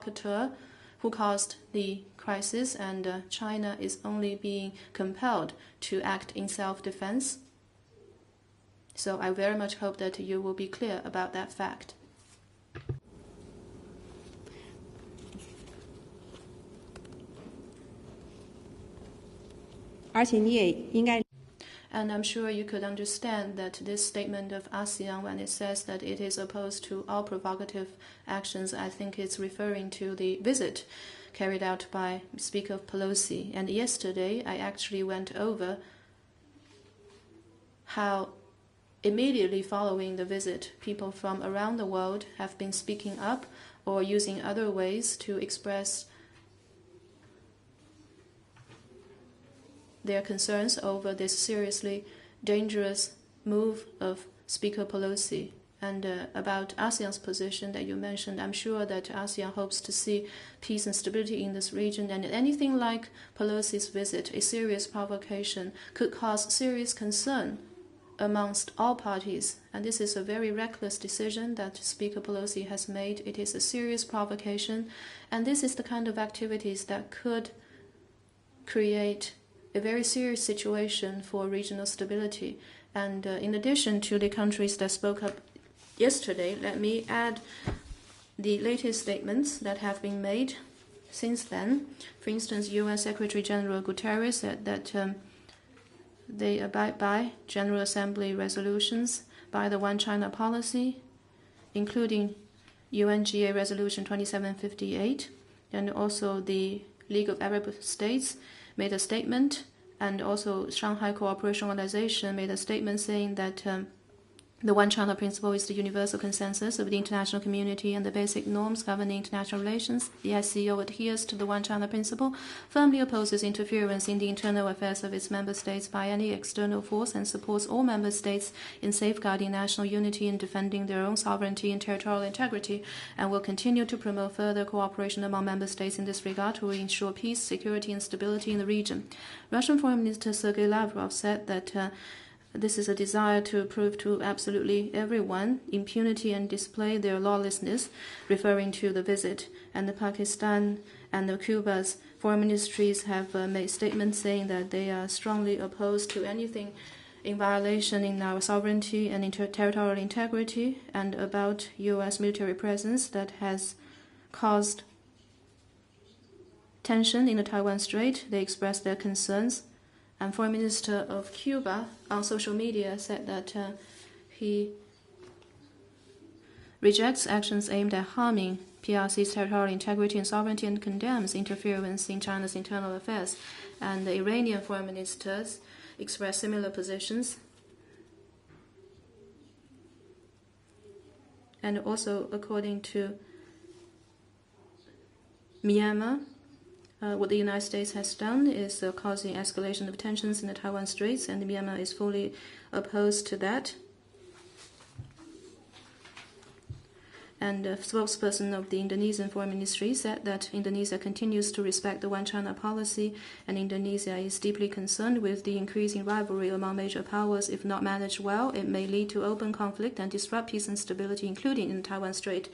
provocateur who caused the crisis, and China is only being compelled to act in self-defense. So I very much hope that you will be clear about that fact. And I'm sure you could understand that this statement of ASEAN, when it says that it is opposed to all provocative actions, I think it's referring to the visit carried out by Speaker Pelosi. And yesterday, I actually went over how immediately following the visit, people from around the world have been speaking up or using other ways to express their concerns over this seriously dangerous move of Speaker Pelosi. And about ASEAN's position that you mentioned, I'm sure that ASEAN hopes to see peace and stability in this region, and anything like Pelosi's visit, a serious provocation, could cause serious concern amongst all parties. And this is a very reckless decision that Speaker Pelosi has made. It is a serious provocation, and this is the kind of activities that could create a very serious situation for regional stability. And in addition to the countries that spoke up yesterday, let me add the latest statements that have been made since then. For instance, UN Secretary General Guterres said that they abide by General Assembly resolutions by the One China policy, including UNGA Resolution 2758, and also the League of Arab States made a statement, and also Shanghai Cooperation Organization made a statement saying that the One China principle is the universal consensus of the international community and the basic norms governing international relations. The SCO adheres to the One China principle, firmly opposes interference in the internal affairs of its member states by any external force, and supports all member states in safeguarding national unity and defending their own sovereignty and territorial integrity, and will continue to promote further cooperation among member states in this regard to ensure peace, security, and stability in the region. Russian Foreign Minister Sergei Lavrov said that this is a desire to prove to absolutely everyone impunity and display their lawlessness, referring to the visit. And the Pakistan and the Cuba's foreign ministries have made statements saying that they are strongly opposed to anything in violation in our sovereignty and territorial integrity, and about U.S. military presence that has caused tension in the Taiwan Strait. They expressed their concerns. And Foreign Minister of Cuba on social media said that he rejects actions aimed at harming PRC's territorial integrity and sovereignty, and condemns interference in China's internal affairs. And the Iranian foreign ministers expressed similar positions. And also, according to Myanmar, what the United States has done is causing escalation of tensions in the Taiwan Straits, and Myanmar is fully opposed to that. And a spokesperson of the Indonesian Foreign Ministry said that Indonesia continues to respect the One China policy, and Indonesia is deeply concerned with the increasing rivalry among major powers. If not managed well, it may lead to open conflict and disrupt peace and stability, including in the Taiwan Strait.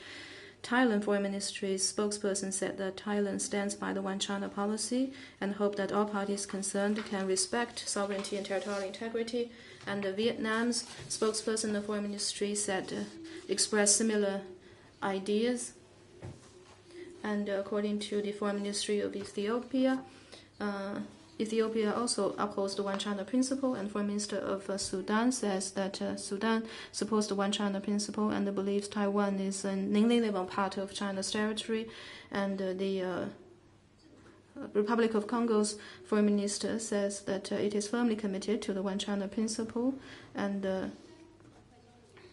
Thailand Foreign Ministry's spokesperson said that Thailand stands by the One China policy and hope that all parties concerned can respect sovereignty and territorial integrity. And Vietnam's spokesperson of Foreign Ministry said expressed similar ideas. And according to the Foreign Ministry of Ethiopia, Ethiopia also upholds the One China principle, and Foreign Minister of Sudan says that Sudan supports the One China principle and believes Taiwan is an inalienable part of China's territory. And the Republic of Congo's Foreign Minister says that it is firmly committed to the One China principle and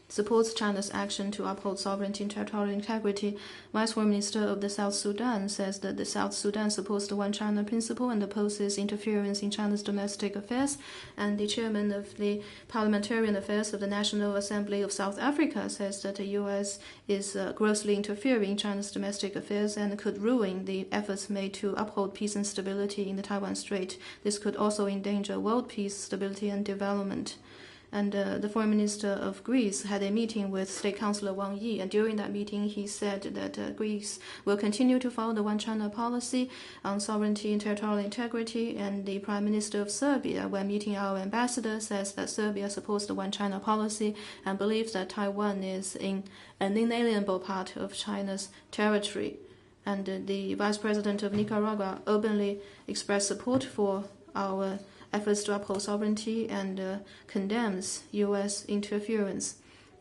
supports China's action to uphold sovereignty and territorial integrity. Vice Foreign Minister of the South Sudan says that the South Sudan supports the One China principle and opposes interference in China's domestic affairs. And the chairman of the Parliamentarian Affairs of the National Assembly of South Africa says that the U.S. is grossly interfering in China's domestic affairs and could ruin the efforts made to uphold peace and stability in the Taiwan Strait. This could also endanger world peace, stability, and development. And the foreign minister of Greece had a meeting with State Councillor Wang Yi, and during that meeting he said that Greece will continue to follow the One China policy on sovereignty and territorial integrity. And the Prime Minister of Serbia, when meeting our ambassador, says that Serbia supports the One China policy and believes that Taiwan is an inalienable part of China's territory. And the Vice President of Nicaragua openly expressed support for our efforts to uphold sovereignty and condemns U.S. interference.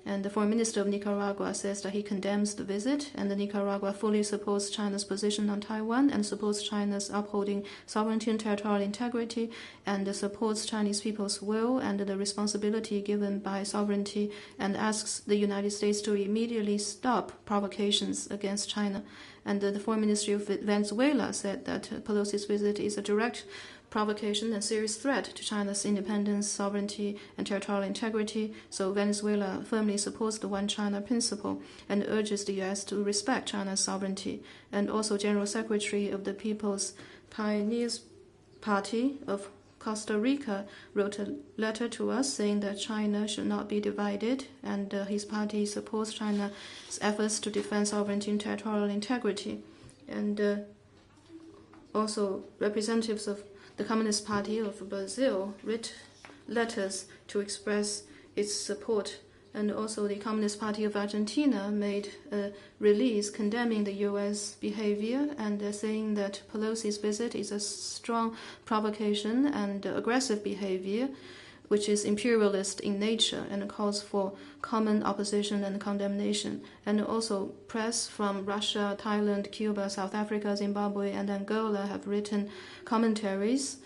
And the Foreign Minister of Nicaragua says that he condemns the visit, and the Nicaragua fully supports China's position on Taiwan and supports China's upholding sovereignty and territorial integrity, and supports Chinese people's will and the responsibility given by sovereignty, and asks the United States to immediately stop provocations against China. And the Foreign Ministry of Venezuela said that Pelosi's visit is a direct provocation and serious threat to China's independence, sovereignty, and territorial integrity. So Venezuela firmly supports the One China principle and urges the U.S. to respect China's sovereignty. And also General Secretary of the People's Pioneers Party of Costa Rica wrote a letter to us saying that China should not be divided, and his party supports China's efforts to defend sovereignty and territorial integrity. And also representatives of the Communist Party of Brazil wrote letters to express its support, and also the Communist Party of Argentina made a release condemning the U.S. behavior and saying that Pelosi's visit is a strong provocation and aggressive behavior, which is imperialist in nature and calls for common opposition and condemnation. And also press from Russia, Thailand, Cuba, South Africa, Zimbabwe, and Angola have written commentaries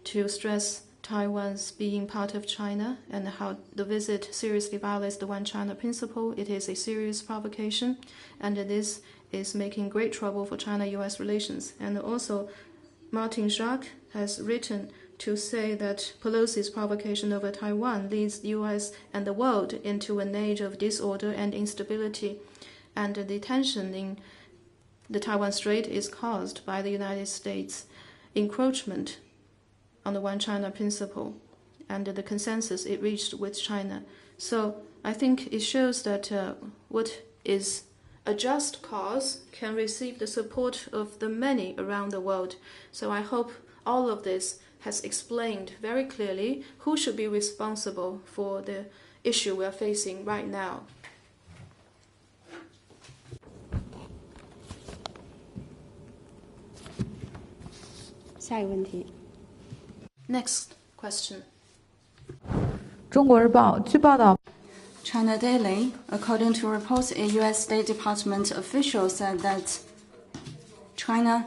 to stress Taiwan's being part of China and how the visit seriously violates the One China principle. It is a serious provocation, and this is making great trouble for China-U.S. relations. And also Martin Jacques has written to say that Pelosi's provocation over Taiwan leads the U.S. and the world into an age of disorder and instability. And the tension in the Taiwan Strait is caused by the United States' encroachment on the One China principle and the consensus it reached with China. So I think it shows that what is a just cause can receive the support of the many around the world. So I hope all of this has explained very clearly who should be responsible for the issue we are facing right now. Next question. 中国日报据报道 China Daily, according to reports, a U.S. State Department official said that China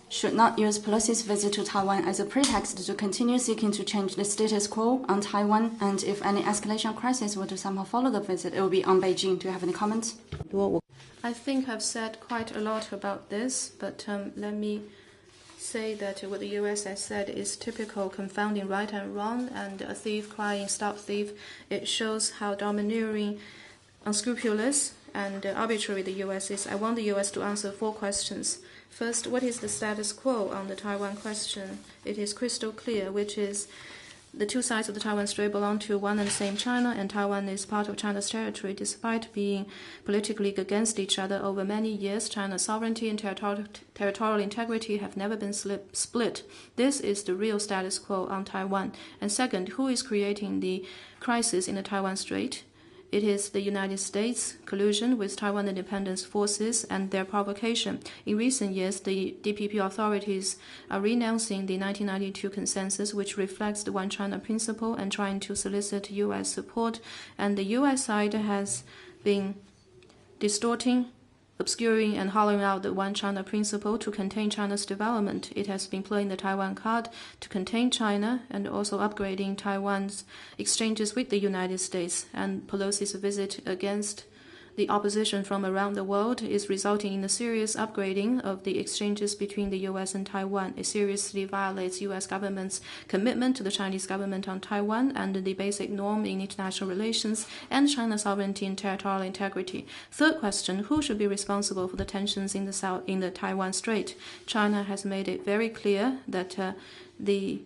should not use Pelosi's visit to Taiwan as a pretext to continue seeking to change the status quo on Taiwan, and if any escalation crisis were to somehow follow the visit, it will be on Beijing. Do you have any comments? I think I've said quite a lot about this, but let me say that what the U.S. has said is typical confounding right and wrong, and a thief crying stop thief. It shows how domineering, unscrupulous, and arbitrary the U.S. is. I want the U.S. to answer 4 questions. First, what is the status quo on the Taiwan question? It is crystal clear, which is the two sides of the Taiwan Strait belong to one and the same China, and Taiwan is part of China's territory. Despite being politically against each other over many years, China's sovereignty and territorial integrity have never been split. This is the real status quo on Taiwan. And second, who is creating the crisis in the Taiwan Strait? It is the United States' collusion with Taiwan independence forces and their provocation. In recent years, the DPP authorities are renouncing the 1992 consensus, which reflects the One China principle, and trying to solicit U.S. support. And the U.S. side has been distorting, obscuring, and hollowing out the One China principle to contain China's development. It has been playing the Taiwan card to contain China and also upgrading Taiwan's exchanges with the United States. And Pelosi's visit against the opposition from around the world is resulting in a serious upgrading of the exchanges between the U.S. and Taiwan. It seriously violates U.S. government's commitment to the Chinese government on Taiwan and the basic norm in international relations and China's sovereignty and territorial integrity. Third question, who should be responsible for the tensions in the Taiwan Strait? China has made it very clear that the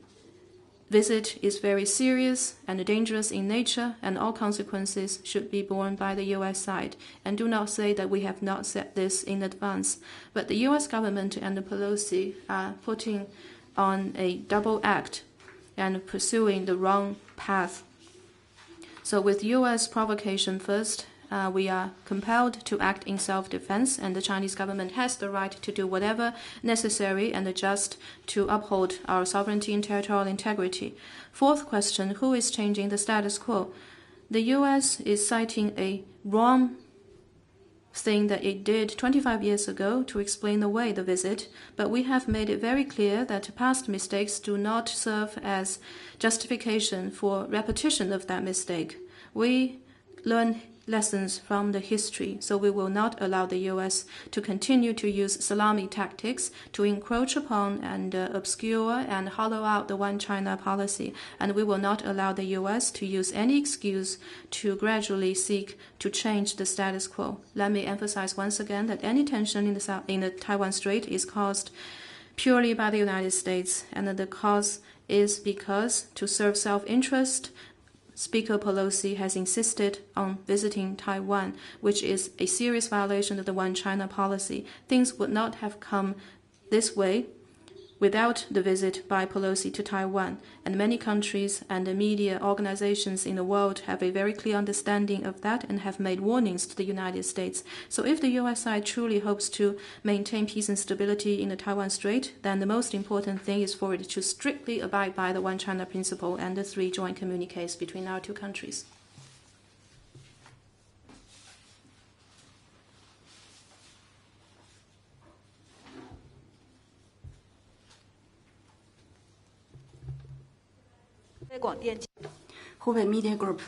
visit is very serious and dangerous in nature, and all consequences should be borne by the U.S. side. And do not say that we have not said this in advance. But the U.S. government and the Pelosi are putting on a double act and pursuing the wrong path. So with U.S. provocation first, we are compelled to act in self-defense, and the Chinese government has the right to do whatever necessary and just to uphold our sovereignty and territorial integrity. Fourth question, who is changing the status quo? The U.S. is citing a wrong thing that it did 25 years ago to explain away the visit, but we have made it very clear that past mistakes do not serve as justification for repetition of that mistake. We learn lessons from the history, so we will not allow the U.S. to continue to use salami tactics to encroach upon and obscure and hollow out the One China policy, and we will not allow the U.S. to use any excuse to gradually seek to change the status quo. Let me emphasize once again that any tension in the Taiwan Strait is caused purely by the United States, and that the cause is because, to serve self-interest, Speaker Pelosi has insisted on visiting Taiwan, which is a serious violation of the One China policy. Things would not have come this way without the visit by Pelosi to Taiwan, and many countries and the media organizations in the world have a very clear understanding of that and have made warnings to the United States. So if the U.S. side truly hopes to maintain peace and stability in the Taiwan Strait, then the most important thing is for it to strictly abide by the One China principle and the 3 joint communiques between our 2 countries. Hubei Media Group.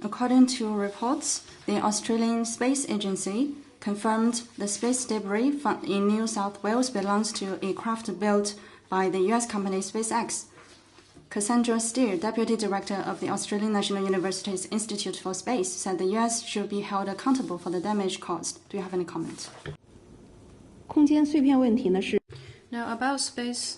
According to reports, the Australian Space Agency confirmed the space debris found in New South Wales belongs to a craft built by the U.S. company SpaceX. Cassandra Steer, Deputy Director of the Australian National University's Institute for Space, said the U.S. should be held accountable for the damage caused. Do you have any comments? 空间碎片问题呢是 Now about space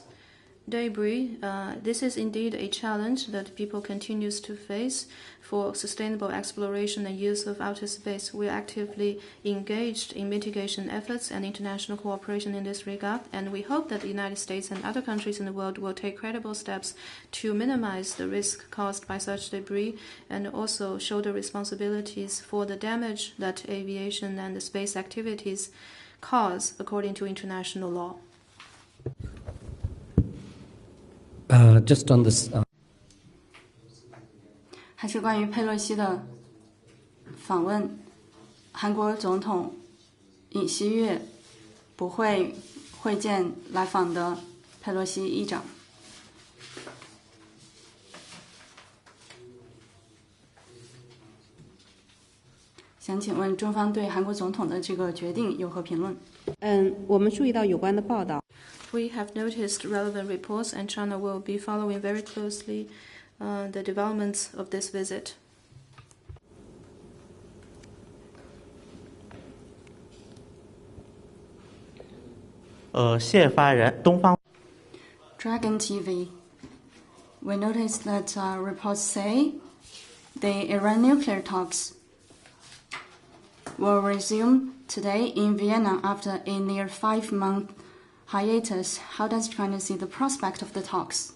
debris, this is indeed a challenge that people continues to face for sustainable exploration and use of outer space. We are actively engaged in mitigation efforts and international cooperation in this regard, and we hope that the United States and other countries in the world will take credible steps to minimize the risk caused by such debris and also shoulder responsibilities for the damage that aviation and the space activities cause according to international law. Just on this. 还是关于佩洛西的访问，韩国总统尹锡悦不会会见来访的佩洛西议长。想请问中方对韩国总统的这个决定有何评论？我们注意到有关的报道。We have noticed relevant reports, and China will be following very closely the developments of this visit. Dragon TV. We noticed that reports say the Iran nuclear talks will resume today in Vienna after a near 5-month hiatus. How does China see the prospect of the talks?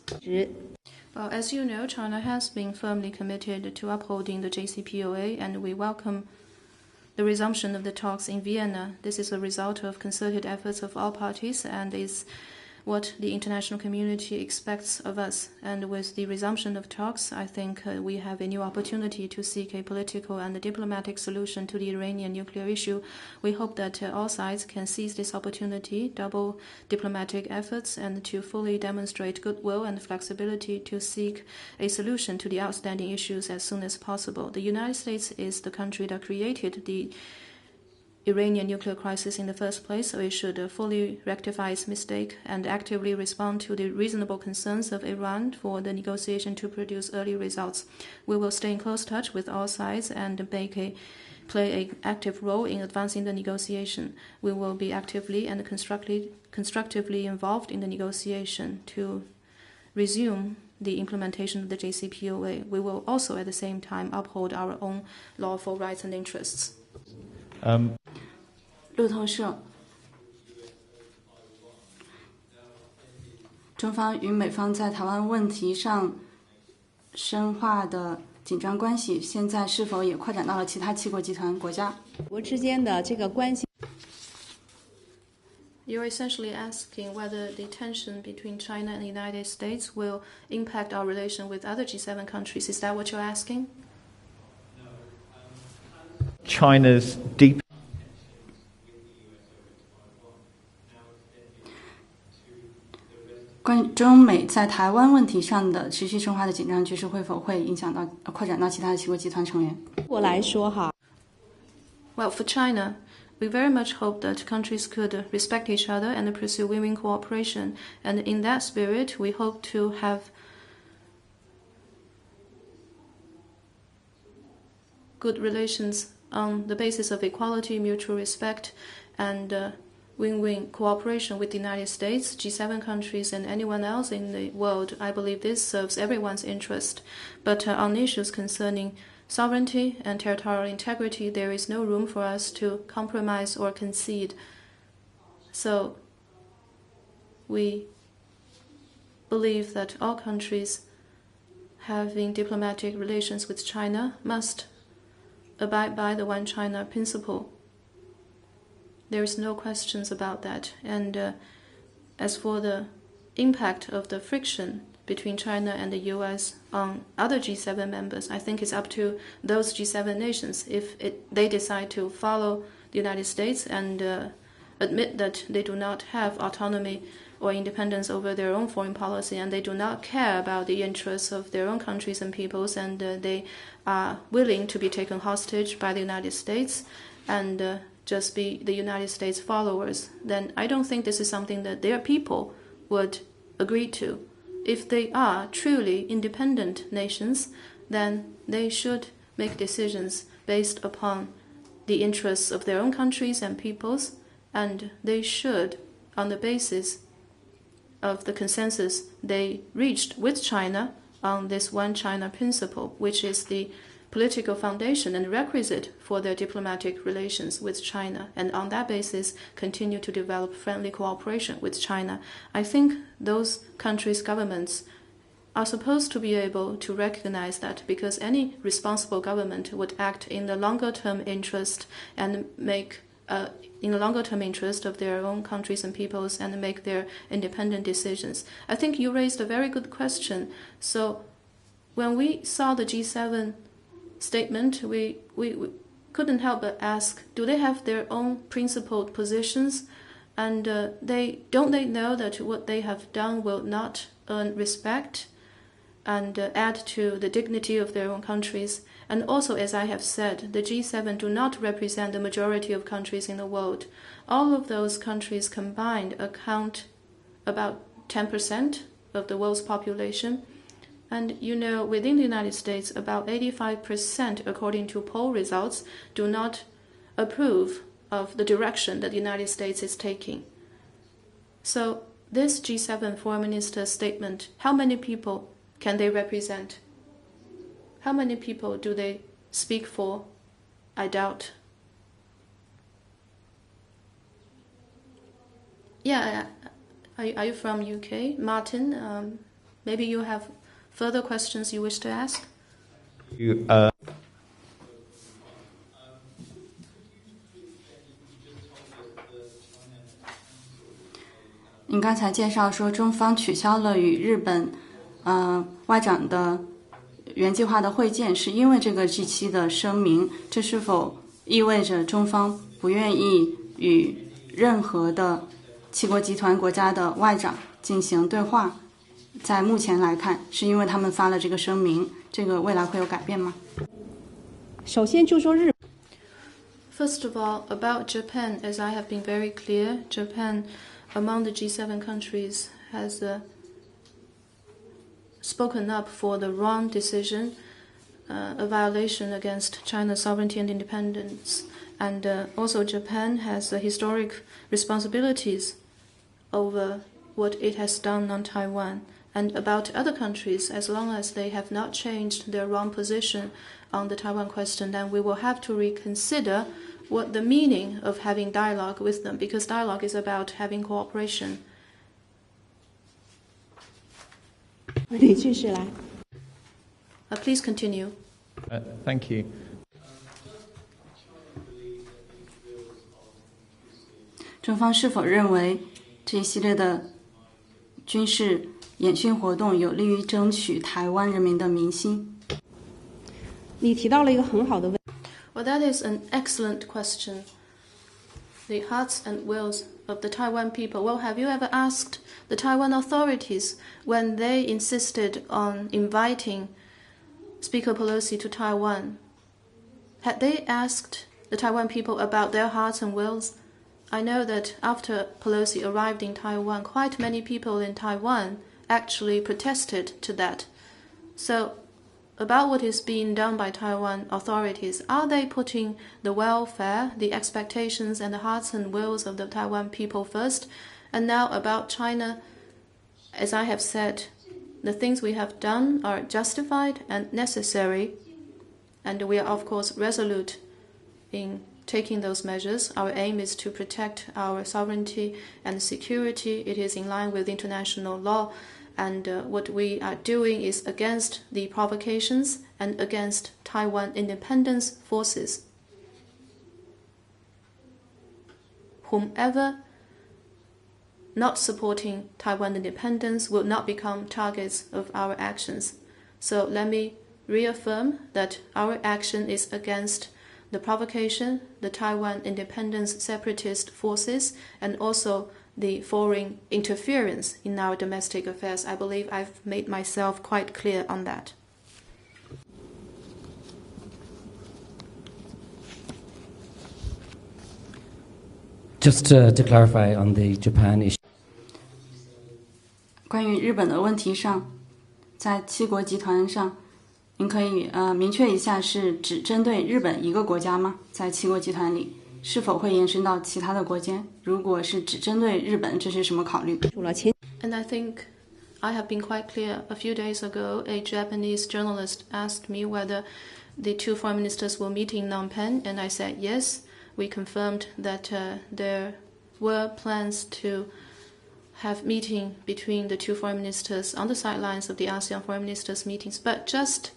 Well, as you know, China has been firmly committed to upholding the JCPOA, and we welcome the resumption of the talks in Vienna. This is a result of concerted efforts of all parties and is what the international community expects of us. And with the resumption of talks, I think we have a new opportunity to seek a political and a diplomatic solution to the Iranian nuclear issue. We hope that all sides can seize this opportunity, double diplomatic efforts, and to fully demonstrate goodwill and flexibility to seek a solution to the outstanding issues as soon as possible. The United States is the country that created the Iranian nuclear crisis in the first place, so it should fully rectify its mistake and actively respond to the reasonable concerns of Iran for the negotiation to produce early results. We will stay in close touch with all sides and play an active role in advancing the negotiation. We will be actively and constructively involved in the negotiation to resume the implementation of the JCPOA, we will also at the same time uphold our own lawful rights and interests. 路透社，中方与美方在台湾问题上深化的紧张关系，现在是否也扩展到了其他七国集团国家？国之间的这个关系。You're essentially asking whether the tension between China and the United States will impact our relation with other G7 countries. Is that what you're asking? China's deep. 关于中美在台湾问题上的持续深化的紧张局势，会否会影响到扩展到其他的七国集团成员？我来说哈。Well, for China, we very much hope that countries could respect each other and pursue win-win cooperation. And in that spirit, we hope to have good relations on the basis of equality, mutual respect, and win-win cooperation with the United States, G7 countries, and anyone else in the world. I believe this serves everyone's interest. But on issues concerning sovereignty and territorial integrity, there is no room for us to compromise or concede. So we believe that all countries having diplomatic relations with China must abide by the One China principle. There is no questions about that. And as for the impact of the friction between China and the U.S. on other G7 members, I think it's up to those G7 nations. If they decide to follow the United States and admit that they do not have autonomy or independence over their own foreign policy, and they do not care about the interests of their own countries and peoples, and they are willing to be taken hostage by the United States and just be the United States followers, then I don't think this is something that their people would agree to. If they are truly independent nations, then they should make decisions based upon the interests of their own countries and peoples, and they should, on the basis of the consensus they reached with China on this One China principle, which is the political foundation and requisite for their diplomatic relations with China, and on that basis continue to develop friendly cooperation with China. I think those countries' governments are supposed to be able to recognize that, because any responsible government would act in the longer-term interest and make in the longer-term interest of their own countries and peoples and make their independent decisions. I think you raised a very good question. So when we saw the G7 statement, we couldn't help but ask, do they have their own principled positions? And they know that what they have done will not earn respect and add to the dignity of their own countries? And also, as I have said, the G7 do not represent the majority of countries in the world. All of those countries combined account about 10% of the world's population. And you know, within the United States, about 85%, according to poll results, do not approve of the direction that the United States is taking. So this G7 foreign minister statement, how many people can they represent? How many people do they speak for? I doubt. Yeah, are you from UK? Martin, maybe you have further questions you wish to ask?您刚才介绍说，中方取消了与日本外长的原计划的会见，是因为这个 G7 的声明，这是否意味着中方不愿意与任何的七国集团国家的外长进行对话？在目前来看，是因为他们发了这个声明，这个未来会有改变吗？首先就说日本。First of all, about Japan, as I have been very clear, Japan, among the G7 countries, has spoken up for the wrong decision, a violation against China's sovereignty and independence. And also Japan has historic responsibilities over what it has done on Taiwan. And about other countries, as long as they have not changed their wrong position on the Taiwan question, then we will have to reconsider what the meaning of having dialogue with them, because dialogue is about having cooperation. 你继续来。Please continue. Thank you. 中方是否认为这一系列的军事演训活动有利于争取台湾人民的民心？你提到了一个很好的问题。Well, that is an excellent question. The hearts and wills of the Taiwan people. Well, have you ever asked the Taiwan authorities when they insisted on inviting Speaker Pelosi to Taiwan? Had they asked the Taiwan people about their hearts and wills? I know that after Pelosi arrived in Taiwan, quite many people in Taiwan actually protested to that. So, about what is being done by Taiwan authorities, are they putting the welfare, the expectations, and the hearts and wills of the Taiwan people first? And now about China, as I have said, the things we have done are justified and necessary, and we are of course resolute in taking those measures. Our aim is to protect our sovereignty and security. It is in line with international law, and what we are doing is against the provocations and against Taiwan independence forces. Whomever not supporting Taiwan independence will not become targets of our actions. So let me reaffirm that our action is against the provocation, the Taiwan independence separatist forces, and also the foreign interference in our domestic affairs. I believe I've made myself quite clear on that. Just to clarify on the Japan issue. 关于日本的问题上，在七国集团上，您可以明确一下，是只针对日本一个国家吗？在七国集团里，是否会延伸到其他的国家？如果是只针对日本，这是什么考虑？ And I think I have been quite clear. A few days ago, a Japanese journalist asked me whether the two foreign ministers will meet in Phnom Penh, and I said yes. We confirmed that there were plans to have meeting between the two foreign ministers on the sidelines of the ASEAN foreign ministers meetings. But just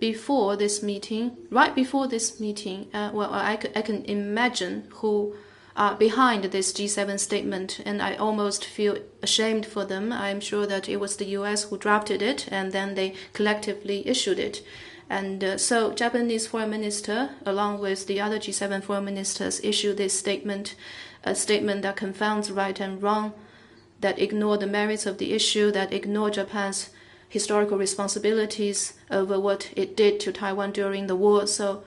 before this meeting, right before this meeting, I can imagine who are behind this G7 statement, and I almost feel ashamed for them. I'm sure that it was the US who drafted it, and then they collectively issued it. And so Japanese foreign minister, along with the other G7 foreign ministers, issued this statement, a statement that confounds right and wrong, that ignore the merits of the issue, that ignore Japan's historical responsibilities over what it did to Taiwan during the war. So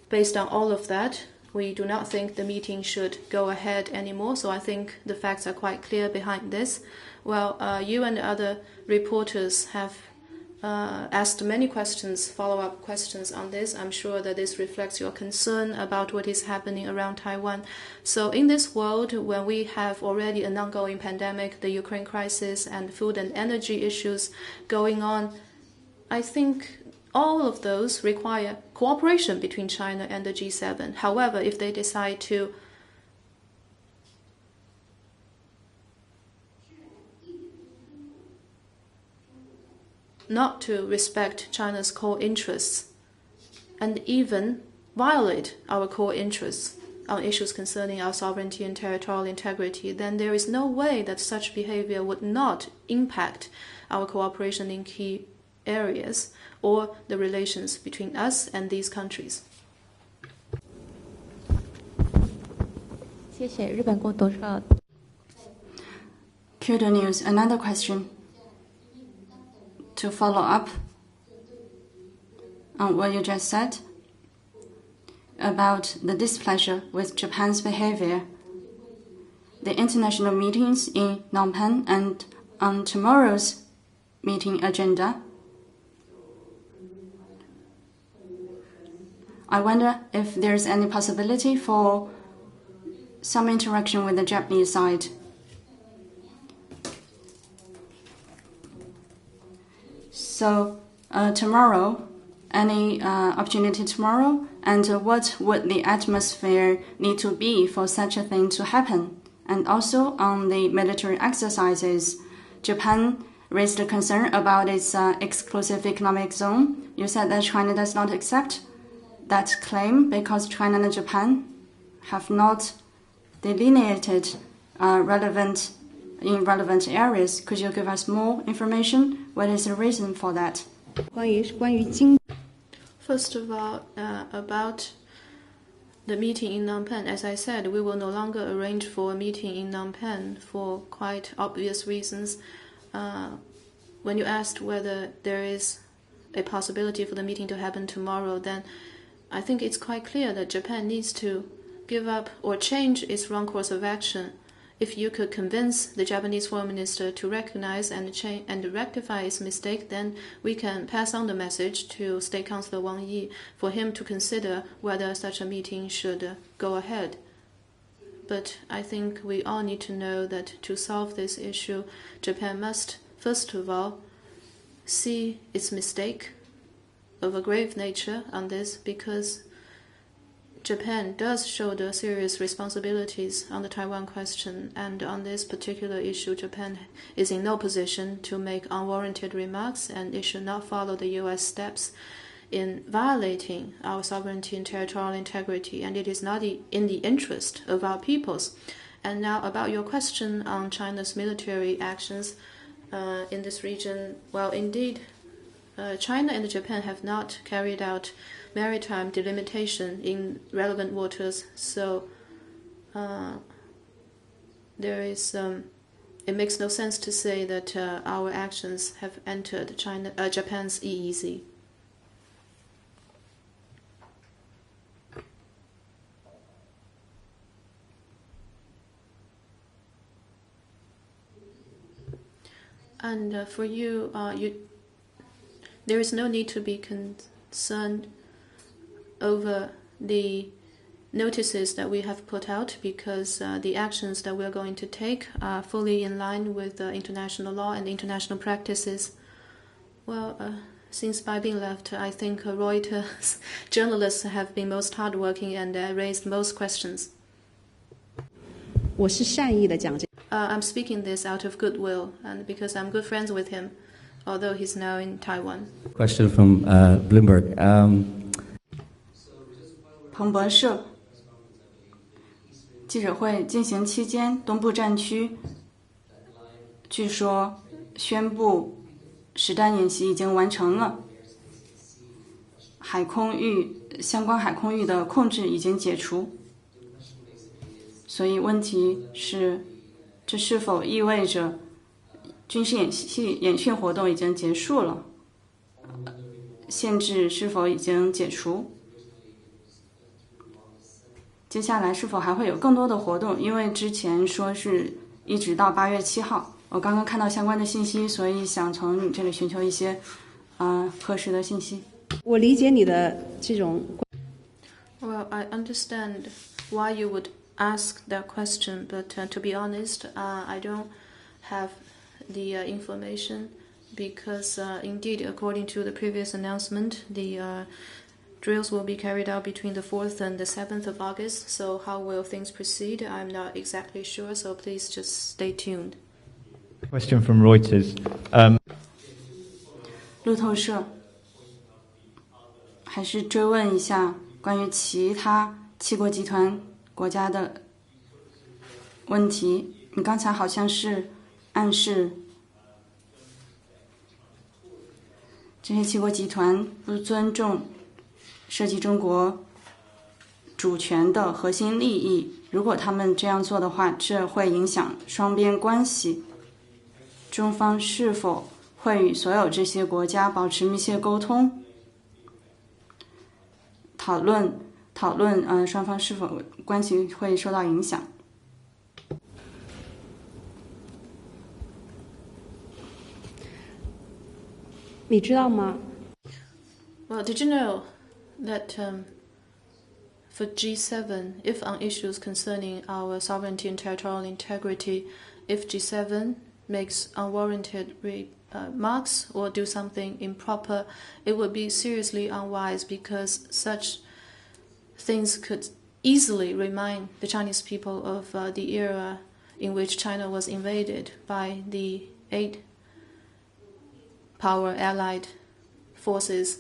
based on all of that, we do not think the meeting should go ahead anymore. So I think the facts are quite clear behind this. Well, you and other reporters have asked many questions, follow-up questions on this. I'm sure that this reflects your concern about what is happening around Taiwan. So in this world, when we have already an ongoing pandemic, the Ukraine crisis, and food and energy issues going on, I think all of those require cooperation between China and the G7. However, if they decide to not to respect China's core interests and even violate our core interests on issues concerning our sovereignty and territorial integrity, then there is no way that such behavior would not impact our cooperation in key areas or the relations between us and these countries. 谢谢日本共同社。Kyoto News, another question to follow up on what you just said about the displeasure with Japan's behavior. The international meetings in Phnom Penh and on tomorrow's meeting agenda, I wonder if there's any possibility for some interaction with the Japanese side. So tomorrow, any opportunity tomorrow, and what would the atmosphere need to be for such a thing to happen? And also on the military exercises, Japan raised a concern about its exclusive economic zone. You said that China does not accept that claim because China and Japan have not delineated relevant areas. Could you give us more information? What is the reason for that? 关于经 First of all, about the meeting in Phnom Penh, as I said, we will no longer arrange for a meeting in Phnom Penh for quite obvious reasons. When you asked whether there is a possibility for the meeting to happen tomorrow, then I think it's quite clear that Japan needs to give up or change its wrong course of action. If you could convince the Japanese foreign minister to recognize and rectify his mistake, then we can pass on the message to State Councilor Wang Yi for him to consider whether such a meeting should go ahead. But I think we all need to know that to solve this issue, Japan must, first of all, see its mistake of a grave nature on this, because Japan does shoulder serious responsibilities on the Taiwan question, and on this particular issue, Japan is in no position to make unwarranted remarks, and it should not follow the U.S. steps in violating our sovereignty and territorial integrity, and it is not in the interest of our peoples. And now about your question on China's military actions in this region, well, indeed, China and Japan have not carried out maritime delimitation in relevant waters, so it makes no sense to say that our actions have entered Japan's EEZ. And for you, there is no need to be concerned over the notices that we have put out, because the actions that we're going to take are fully in line with international law and international practices. Well, since by being left, I think Reuters journalists have been most hardworking and raised most questions. 我是善意的讲这。I'm speaking this out of goodwill, and because I'm good friends with him, although he's now in Taiwan. Question from Bloomberg. 彭博社记者会进行期间，东部战区据说宣布实弹演习已经完成了，相关海空域的控制已经解除。所以问题是，这是否意味着军事演训活动已经结束了？限制是否已经解除？接下来是否还会有更多的活动？因为之前说是一直到8月7号，我刚刚看到相关的信息，所以想从你这里寻求一些核实的信息。我理解你的这种。Well, I understand why you would ask that question, but to be honest, I don't have the information, because indeed, according to the previous announcement, the drills will be carried out between the 4th and the 7th of August. So how will things proceed? I'm not exactly sure, so please just stay tuned. Question from Reuters. 路透社还是追问一下关于其他七国集团国家的问题。你刚才好像是暗示这些七国集团不尊重涉及中国主权的核心利益，如果他们这样做的话，这会影响双边关系。中方是否会与所有这些国家保持密切沟通，讨论双方是否关系会受到影响？你知道吗？ Well, did you know that for G7, if on issues concerning our sovereignty and territorial integrity, if G7 makes unwarranted remarks or do something improper, it would be seriously unwise, because such things could easily remind the Chinese people of the era in which China was invaded by the 8-power allied forces.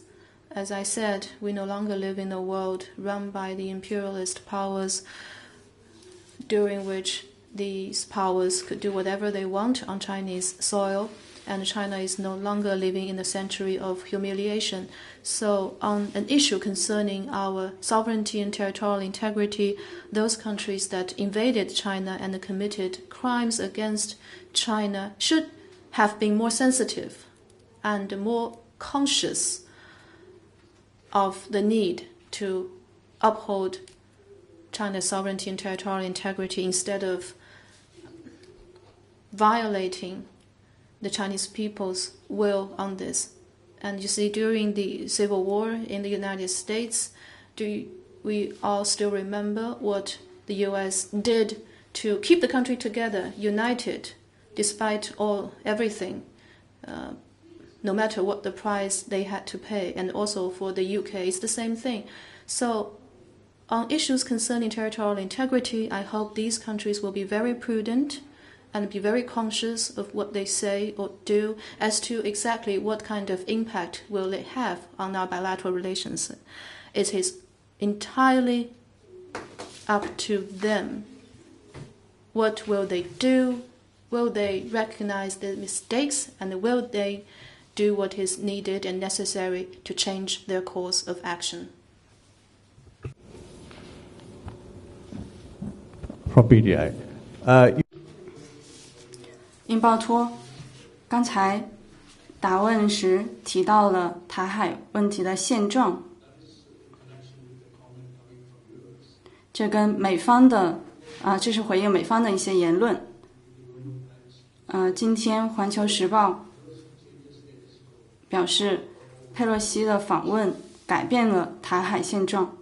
As I said, we no longer live in a world run by the imperialist powers, during which these powers could do whatever they want on Chinese soil, and China is no longer living in a century of humiliation. So on an issue concerning our sovereignty and territorial integrity, those countries that invaded China and committed crimes against China should have been more sensitive and more conscious of the need to uphold China's sovereignty and territorial integrity, instead of violating the Chinese people's will on this. And you see, during the Civil War in the United States, do we all still remember what the U.S. did to keep the country together, united, despite everything, no matter what the price they had to pay? And also for the UK, it's the same thing. So on issues concerning territorial integrity, I hope these countries will be very prudent and be very conscious of what they say or do as to exactly what kind of impact will it have on our bilateral relations. It is entirely up to them. What will they do? Will they recognize the mistakes, and will they do what is needed and necessary to change their course of action? Prof. BDA, 英报托刚才答问时提到了台海问题的现状，这跟美方的这是回应美方的一些言论。今天《环球时报》表示，佩洛西的访问改变了台海现状。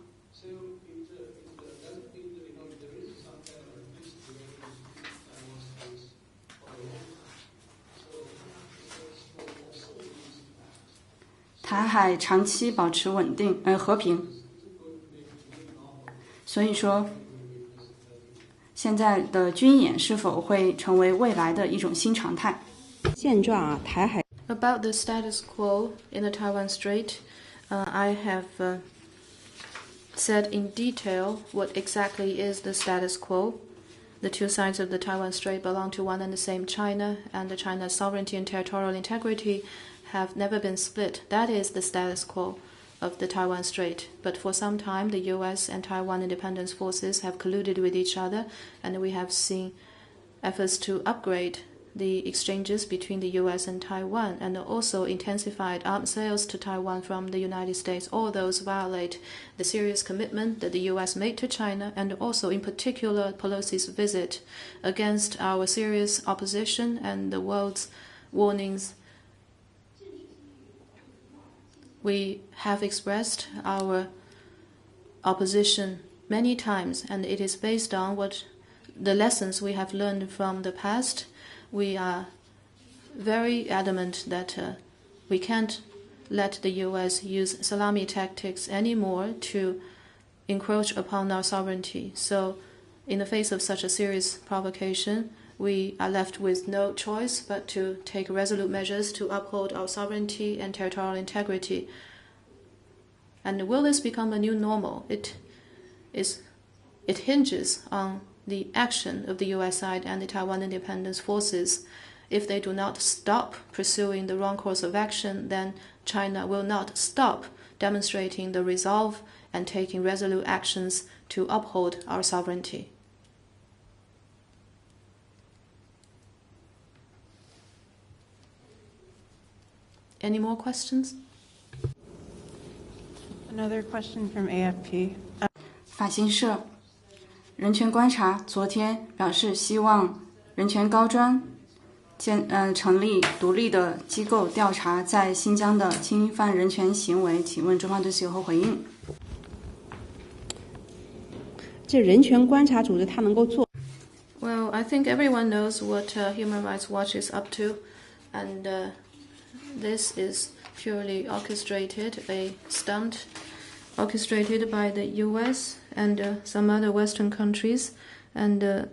台海长期保持稳定和平，所以说现在的军演是否会成为未来的一种新常态？现状啊，台海 About the status quo in the Taiwan Strait, I have said in detail what exactly is the status quo. The two sides of the Taiwan Strait belong to one and the same China, and China's sovereignty and territorial integrity have never been split. That is the status quo of the Taiwan Strait. But for some time, the U.S. and Taiwan independence forces have colluded with each other, and we have seen efforts to upgrade the exchanges between the U.S. and Taiwan, and also intensified arms sales to Taiwan from the United States. All those violate the serious commitment that the U.S. made to China, and also in particular Pelosi's visit against our serious opposition and the world's warnings. We have expressed our opposition many times, and it is based on what the lessons we have learned from the past. We are very adamant that we can't let the U.S. use salami tactics anymore to encroach upon our sovereignty. So in the face of such a serious provocation, we are left with no choice but to take resolute measures to uphold our sovereignty and territorial integrity. And will this become a new normal? It hinges on the action of the U.S. side and the Taiwan independence forces. If they do not stop pursuing the wrong course of action, then China will not stop demonstrating the resolve and taking resolute actions to uphold our sovereignty. Any more questions? Another question from AFP. 法新社人权观察昨天表示，希望人权高专成立独立的机构调查在新疆的侵犯人权行为。请问中方对此有何回应？这人权观察组织它能够做。Well, I think everyone knows what Human Rights Watch is up to, and this is purely orchestrated, a stunt orchestrated by the US and some other Western countries. And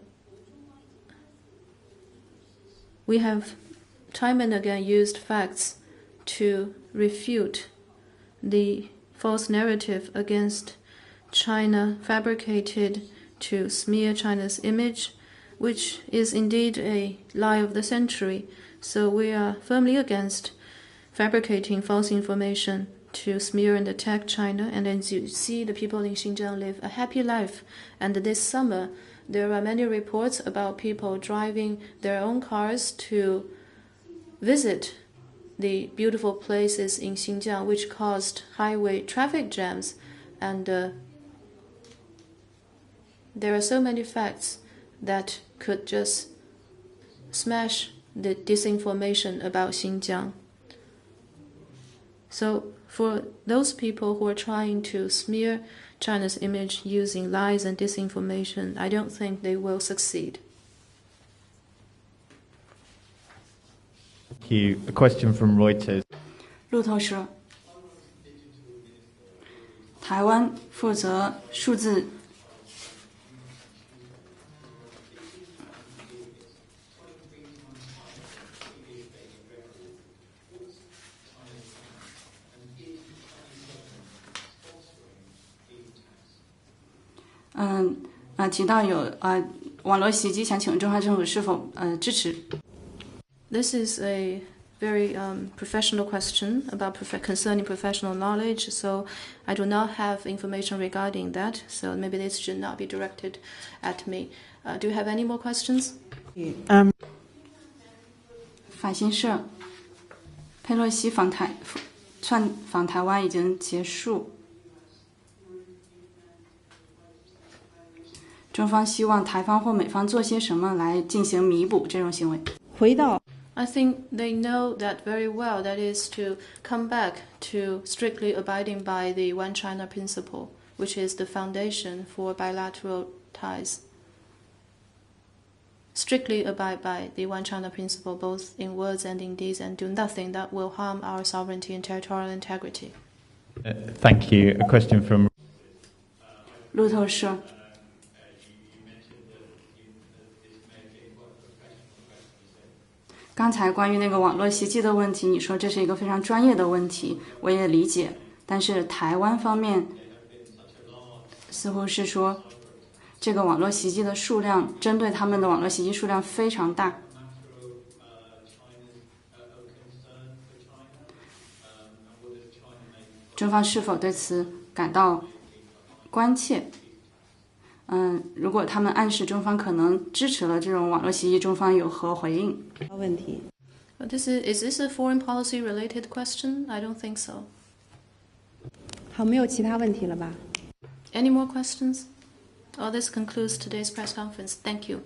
we have time and again used facts to refute the false narrative against China fabricated to smear China's image, which is indeed a lie of the century. So we are firmly against fabricating false information to smear and attack China. And as you see, the people in Xinjiang live a happy life. And this summer, there are many reports about people driving their own cars to visit the beautiful places in Xinjiang, which caused highway traffic jams. And there are so many facts that could just smash the disinformation about Xinjiang. So for those people who are trying to smear China's image using lies and disinformation, I don't think they will succeed. Thank you. A question from Reuters. 路透社，台湾负责数字提到有网络袭击，想请问中华政府是否支持？ This is a very professional question about concerning professional knowledge, so I do not have information regarding that, so maybe this should not be directed at me. Do you have any more questions? 法新社，佩洛西访台湾已经结束。中方希望台方或美方做些什么来进行弥补这种行为。回到 I think they know that very well. That is to come back to strictly abiding by the One China principle, which is the foundation for bilateral ties. Strictly abide by the One China principle, both in words and in deeds, and do nothing that will harm our sovereignty and territorial integrity. Thank you. A question from 路透社。刚才关于那个网络袭击的问题，你说这是一个非常专业的问题，我也理解。但是台湾方面似乎是说，这个网络袭击的数量，针对他们的网络袭击数量非常大。中方是否对此感到关切？如果他们暗示中方可能支持了这种网络袭击，中方有何回应？问题。Is this a foreign policy related question? I don't think so. 好，没有其他问题了吧？ Any more questions? This concludes today's press conference. Thank you.